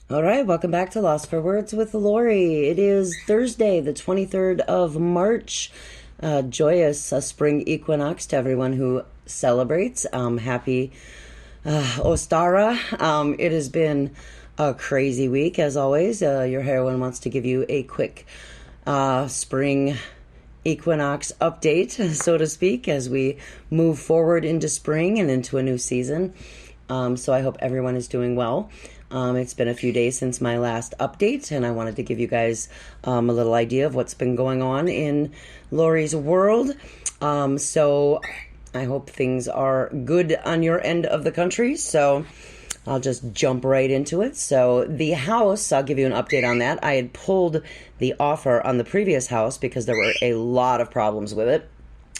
All right, welcome back to Lost for Words with Lori. It is Thursday, the 23rd of March. Joyous spring equinox to everyone who celebrates. Happy Ostara. It has been a crazy week, as always. Your heroine wants to give you a quick spring equinox update, so to speak, as we move forward into spring and into a new season. So I hope everyone is doing well. It's been a few days since my last update, and I wanted to give you guys a little idea of what's been going on in Lori's world. So I hope things are good on your end of the country. So I'll just jump right into it. So the house, I'll give you an update on that. I had pulled the offer on the previous house because there were a lot of problems with it.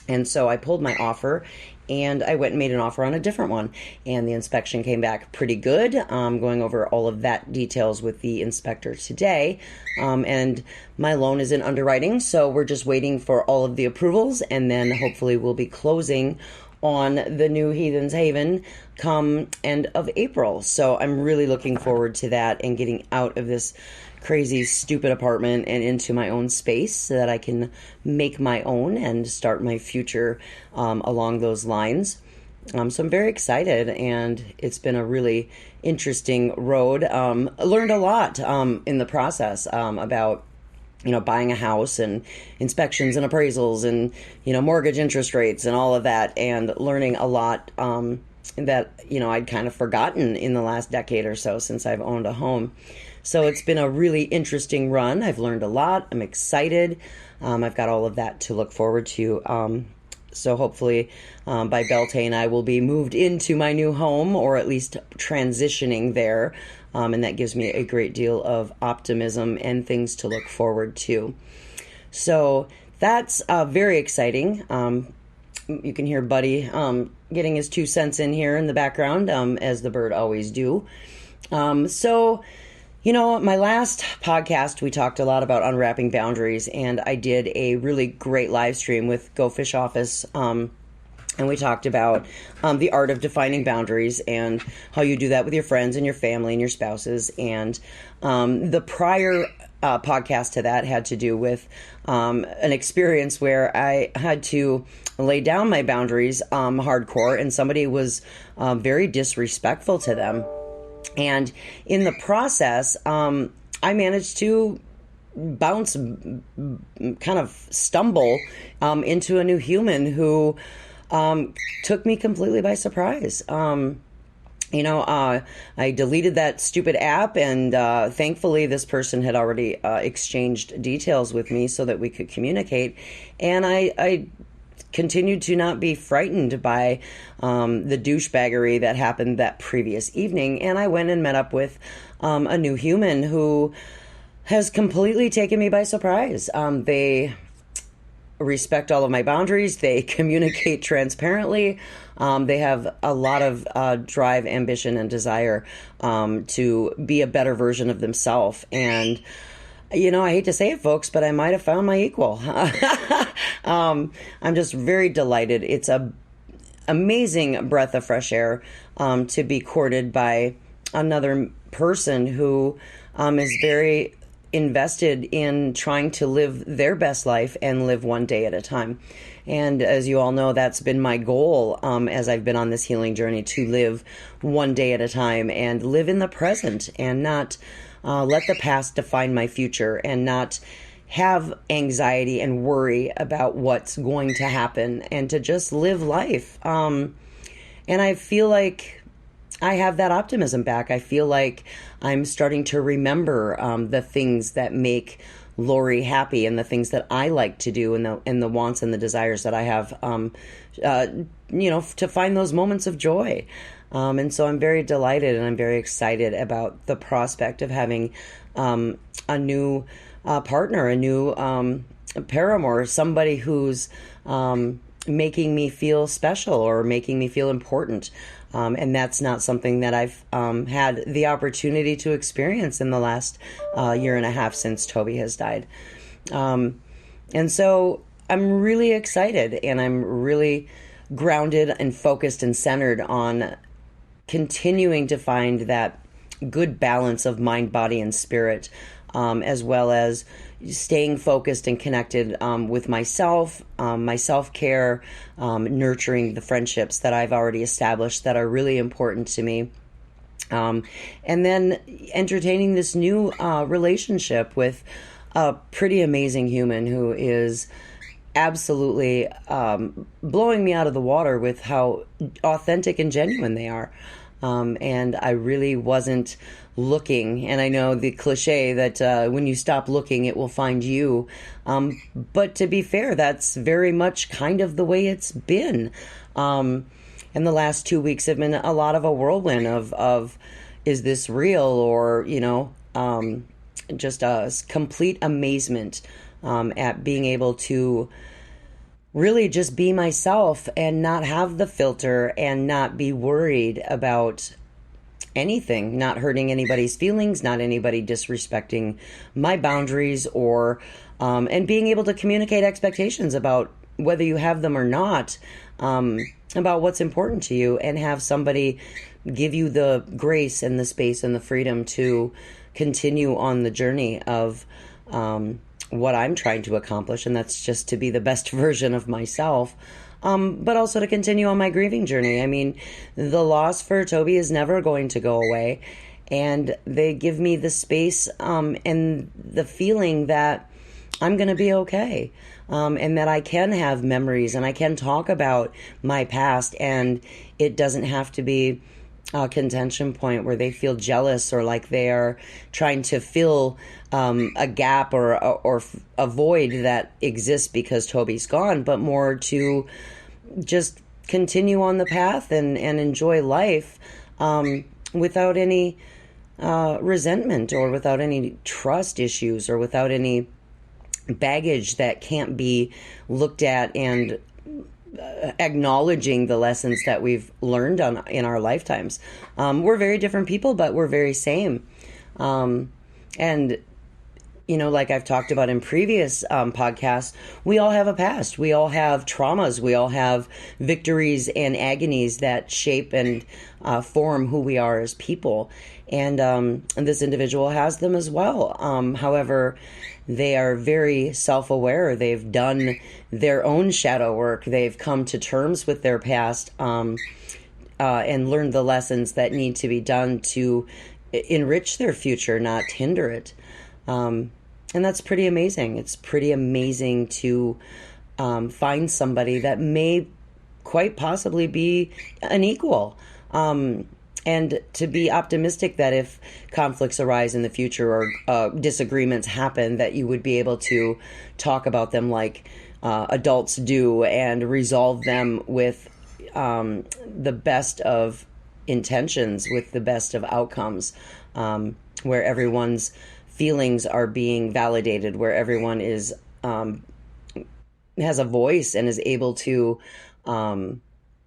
And so I pulled my offer and I went and made an offer on a different one. And the inspection came back pretty good. I'm going over all of that details with the inspector today. And my loan is in underwriting, so we're just waiting for all of the approvals, and then hopefully we'll be closing on the new Heathen's Haven come end of April. So I'm really looking forward to that and getting out of this crazy, stupid apartment and into my own space so that I can make my own and start my future along those lines. So I'm very excited, and it's been a really interesting road. I learned a lot in the process about buying a house and inspections and appraisals and, mortgage interest rates and all of that, and learning a lot that, I'd kind of forgotten in the last decade or so since I've owned a home. So it's been a really interesting run. I've learned a lot. I'm excited. I've got all of that to look forward to. So hopefully by Beltane I will be moved into my new home, or at least transitioning there. And that gives me a great deal of optimism and things to look forward to. So that's very exciting. You can hear Buddy getting his 2 cents in here in the background, as the bird always do. My last podcast, we talked a lot about unwrapping boundaries, and I did a really great live stream with Go Fish Office, and we talked about the art of defining boundaries and how you do that with your friends and your family and your spouses. And the prior podcast to that had to do with an experience where I had to lay down my boundaries hardcore, and somebody was very disrespectful to them. And in the process, I managed to kind of stumble into a new human who took me completely by surprise. I deleted that stupid app, and thankfully this person had already exchanged details with me so that we could communicate. And I continued to not be frightened by the douchebaggery that happened that previous evening. And I went and met up with a new human who has completely taken me by surprise. They respect all of my boundaries. They communicate transparently. They have a lot of drive, ambition, and desire to be a better version of themselves. And I hate to say it, folks, but I might have found my equal. I'm just very delighted. It's a amazing breath of fresh air to be courted by another person who is very invested in trying to live their best life and live one day at a time. And as you all know, that's been my goal as I've been on this healing journey, to live one day at a time and live in the present and not let the past define my future, and not have anxiety and worry about what's going to happen, and to just live life. And I feel like I have that optimism back. I feel like I'm starting to remember the things that make Lori happy, and the things that I like to do, and the wants and the desires that I have, to find those moments of joy. And so I'm very delighted, and I'm very excited about the prospect of having a new partner, a new paramour, somebody who's making me feel special or making me feel important. And that's not something that I've had the opportunity to experience in the last year and a half since Toby has died. And so I'm really excited, and I'm really grounded and focused and centered on continuing to find that good balance of mind, body, and spirit, as well as staying focused and connected with myself, my self-care, nurturing the friendships that I've already established that are really important to me. And then entertaining this new relationship with a pretty amazing human who is absolutely blowing me out of the water with how authentic and genuine they are. And I really wasn't looking. And I know the cliche that when you stop looking, it will find you. But to be fair, that's very much kind of the way it's been. And the last 2 weeks have been a lot of a whirlwind of is this real, or, just a complete amazement at being able to really just be myself and not have the filter and not be worried about anything, not hurting anybody's feelings, not anybody disrespecting my boundaries, or and being able to communicate expectations about whether you have them or not, about what's important to you, and have somebody give you the grace and the space and the freedom to continue on the journey of what I'm trying to accomplish, and that's just to be the best version of myself, but also to continue on my grieving journey. I mean, the loss for Toby is never going to go away, and they give me the space and the feeling that I'm going to be okay, and that I can have memories and I can talk about my past, and it doesn't have to be a contention point where they feel jealous or like they are trying to fill a gap or a void that exists because Toby's gone, but more to just continue on the path and enjoy life without any resentment, or without any trust issues, or without any baggage that can't be looked at, and acknowledging the lessons that we've learned in our lifetimes. We're very different people, but we're very same. And, like I've talked about in previous podcasts, we all have a past. We all have traumas. We all have victories and agonies that shape and form who we are as people. And this individual has them as well. However, they are very self-aware. They've done their own shadow work. They've come to terms with their past and learned the lessons that need to be done to enrich their future, not hinder it. And that's pretty amazing. It's pretty amazing to find somebody that may quite possibly be an equal. And to be optimistic that if conflicts arise in the future, or disagreements happen, that you would be able to talk about them like adults do, and resolve them with the best of intentions, with the best of outcomes, where everyone's feelings are being validated, where everyone is has a voice and is able to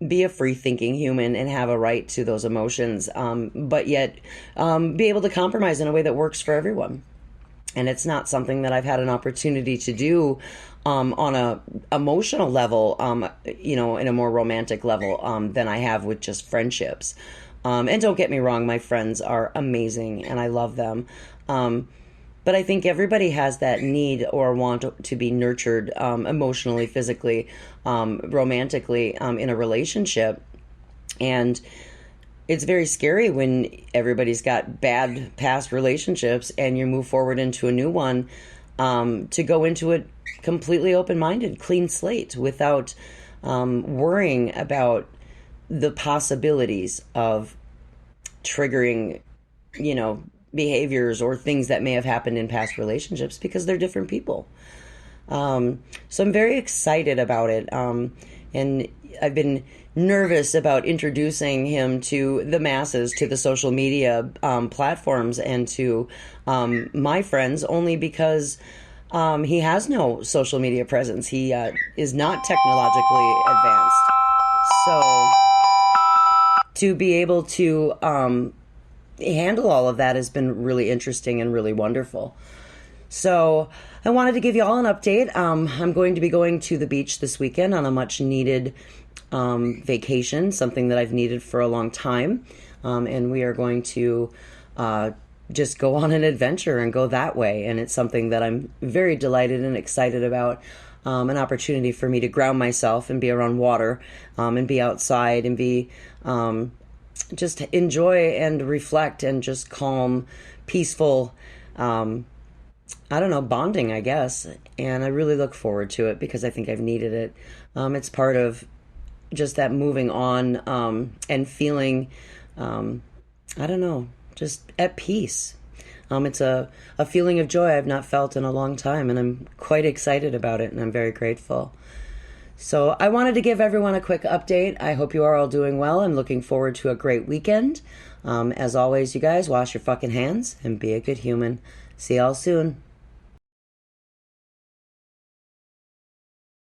be a free-thinking human and have a right to those emotions, but yet be able to compromise in a way that works for everyone. And it's not something that I've had an opportunity to do on a emotional level, in a more romantic level than I have with just friendships. And don't get me wrong, my friends are amazing and I love them. But I think everybody has that need or want to be nurtured emotionally, physically, romantically in a relationship. And it's very scary when everybody's got bad past relationships and you move forward into a new one, to go into it completely open-minded, clean slate, without worrying about the possibilities of triggering, behaviors or things that may have happened in past relationships, because they're different people. So I'm very excited about it. And I've been nervous about introducing him to the masses, to the social media platforms, and to my friends, only because he has no social media presence. He is not technologically advanced. So to be able to handle all of that has been really interesting and really wonderful. So I wanted to give you all an update. I'm going to be going to the beach this weekend on a much needed vacation, something that I've needed for a long time. And we are going to just go on an adventure and go that way. And it's something that I'm very delighted and excited about. An opportunity for me to ground myself and be around water, and be outside and be just enjoy and reflect and just calm, peaceful, I don't know, bonding, I guess. And I really look forward to it because I think I've needed it. It's part of just that moving on, and feeling, I don't know, just at peace. It's a feeling of joy I've not felt in a long time, and I'm quite excited about it, and I'm very grateful. So I wanted to give everyone a quick update. I hope you are all doing well. I'm looking forward to a great weekend. As always, you guys, wash your fucking hands and be a good human. See y'all soon.